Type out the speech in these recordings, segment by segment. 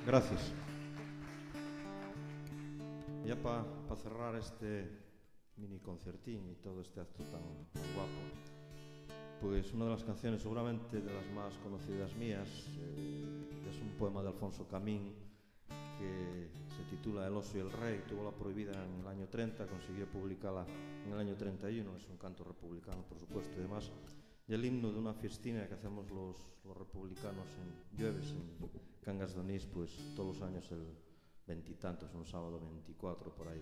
Gracias. Ya para cerrar este mini concertín y todo este acto tan guapo, pues una de las canciones, seguramente de las más conocidas mías, es un poema de Alfonso Camín que se titula El oso y el rey. Tuvo la prohibida en el año 30, consiguió publicarla en el año 31, es un canto republicano, por supuesto, y demás. Y el himno de una fiestina que hacemos los republicanos en Llueves, en Cangas de Onís, pues todos los años el veintitantos, un sábado 24 por ahí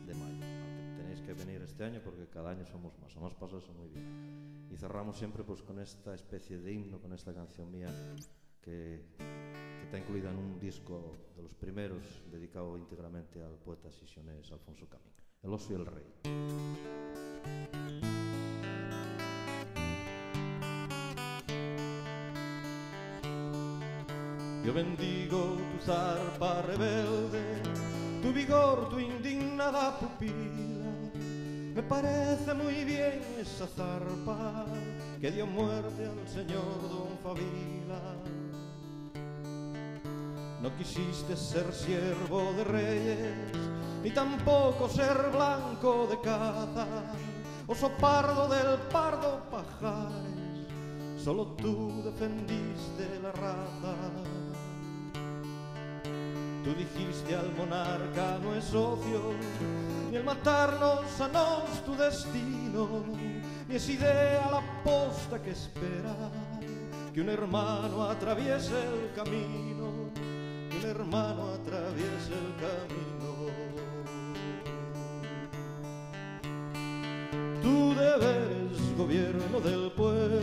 de mayo. Aunque tenéis que venir este año porque cada año somos más, hemos pasado eso muy bien. Y cerramos siempre pues con esta especie de himno, con esta canción mía que está incluida en un disco de los primeros dedicado íntegramente al poeta sisionés Alfonso Camín, El oso y el rey. Yo bendigo tu zarpa rebelde, tu vigor, tu indignada pupila. Me parece muy bien esa zarpa que dio muerte al señor Don Favila. No quisiste ser siervo de reyes, ni tampoco ser blanco de caza, oso pardo del pardo Pajares, solo tú defendiste la raza. Tú dijiste al monarca no es ocio, ni el matarnos a nos tu destino, ni es idea la posta que espera que un hermano atraviese el camino, que un hermano atraviese el camino. Tu deber es gobierno del pueblo,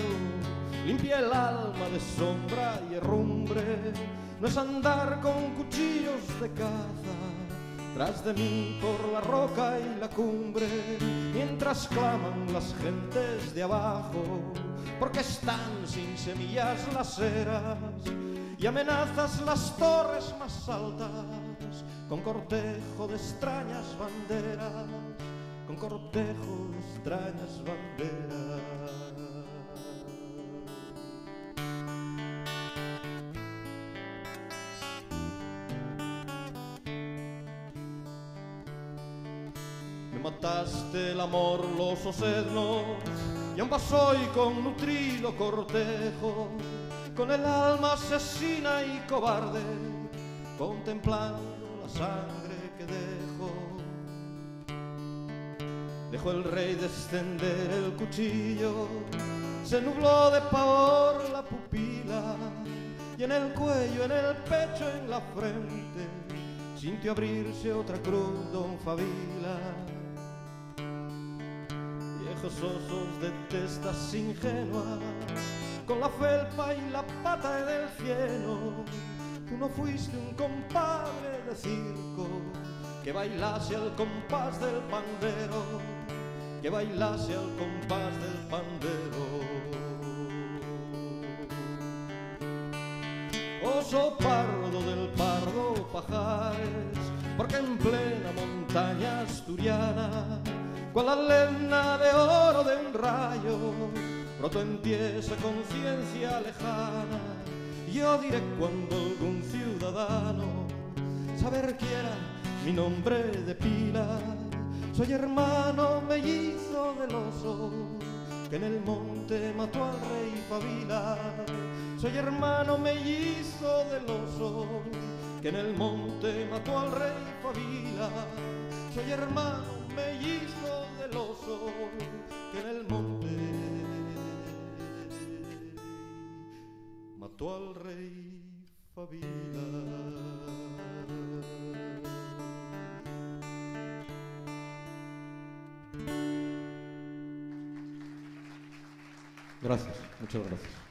limpia el alma de sombra y herrumbre. No es andar con cuchillos de caza tras de mí por la roca y la cumbre, mientras claman las gentes de abajo porque están sin semillas las eras, y amenazas las torres más altas con cortejo de extrañas banderas, con cortejo de extrañas banderas. Me mataste el amor, los osednos, y aún vas hoy con nutrido cortejo, con el alma asesina y cobarde, contemplando la sangre que dejo. Dejó el rey descender el cuchillo, se nubló de pavor la pupila, y en el cuello, en el pecho, en la frente, sintió abrirse otra cruz Don Favila. Viejos osos de testas ingenuas, con la felpa y la pata del cielo, tú no fuiste un compadre de circo que bailase al compás del pandero, que bailase al compás del pandero. Oso pardo del pardo Pajares, porque en plena montaña asturiana, cual la lena de oro de un rayo, brotó en ti esa conciencia lejana. Yo diré cuando algún ciudadano saber quiera mi nombre de pila, soy hermano mellizo del oso que en el monte mató al rey Favila. Soy hermano mellizo del oso que en el monte mató al rey Favila. Soy hermano mellizo del oso que en el monte mató al rey Favila. Gracias, muchas gracias.